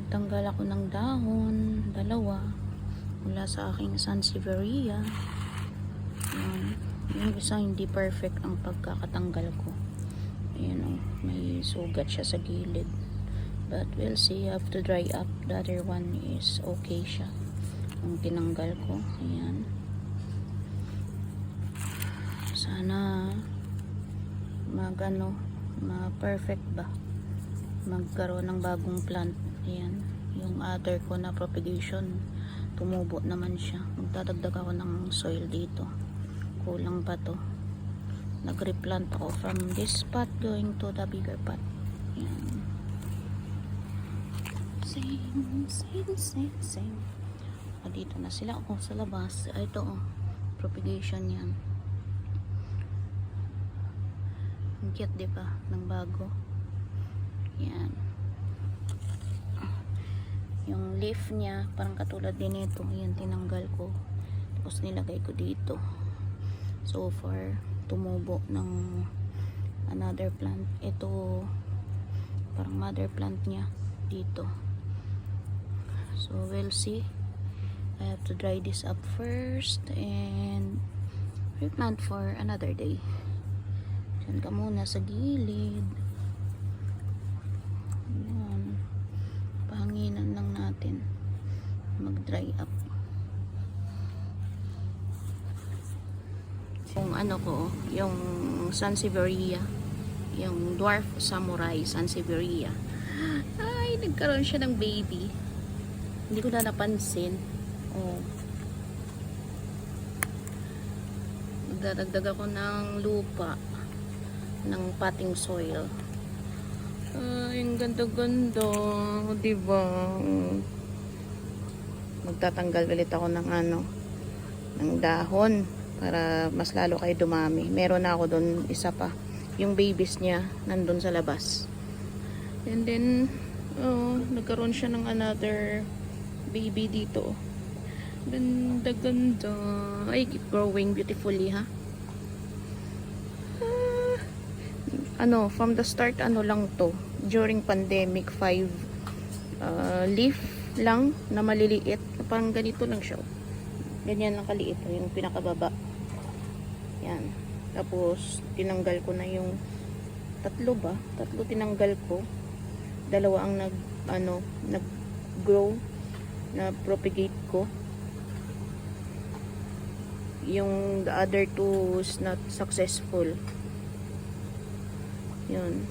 Nagtanggal ako ng dahon, dalawa, mula sa aking sansevieria. Yung isa hindi perfect ang pagkakatanggal ko. Ayan o, may sugat siya sa gilid. But we'll see, have to dry up. The other one is okay siya. Ang tinanggal ko, ayan. Sana ma-perfect ba? Magkaroon ng bagong plant. Ayan, yung other ko na propagation, tumubo naman siya. Magdadagdag ako ng soil dito. Kulang pa to. Nag-replant ako from this pot going to the bigger pot. Ayan. Same. Dito na sila sa labas. Ito propagation yan. Ang cute, diba? Ng bago. Yan. Yung leaf niya parang katulad din ito. Yan, tinanggal ko. Tapos nilagay ko dito. So far, tumubo ng another plant. Ito parang mother plant niya dito. So we'll see. I have to dry this up first and replant for another day. Diyan ka muna sa gilid. Ayan. Pahanginan lang natin. Mag-dry up. Yung ano ko, yung sansevieria, yung dwarf samurai sansevieria. Ay, nagkaroon siya ng baby. Hindi ko na napansin. Oh. Magdadagdag ako ng lupa, ng potting soil. Ay, ang ganda-ganda, diba? Magtatanggal ulit ako ng ng dahon para mas lalo kayo dumami. Meron na ako doon isa pa. Yung babies niya nandun sa labas. And then nagkaroon siya ng another baby dito. Ganda-ganda. Ay, keep growing beautifully, ha? From the start, lang to. During pandemic, 5 leaf lang na maliliit. Parang ganito lang siya. Ganyan lang kaliit. Yung pinakababa. Yan. Tapos, tinanggal ko na yung tatlo tinanggal ko. Dalawa ang nag-grow, na propagate ko. Yung the other two is not successful. Yun.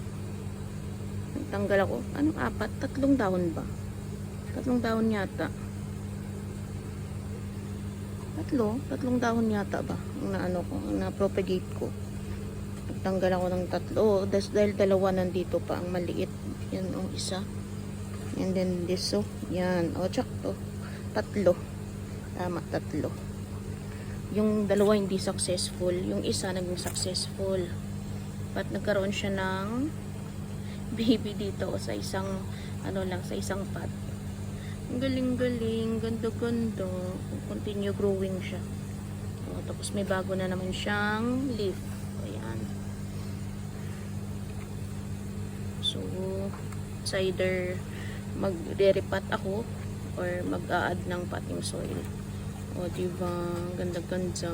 Nagtanggal ako. Apat? 3 dahon ba? 3 dahon yata. 3 dahon yata ba? Ang na-propagate ko. Nagtanggal ako ng 3. Dahil dalawa nandito pa. Ang maliit. Yan isa. And then this, yan. Tsak to. 3. Tama, 3. Yung dalawa hindi successful. Yung isa naging successful. But nagkaroon siya ng baby dito sa isang, sa isang pot. Ang galing-galing. Ganda-ganda. Continue growing siya. Tapos may bago na naman siyang leaf. Ayan. So, it's either mag-repot ako or mag-a-add ng potting soil. Diba? Ganda-ganda.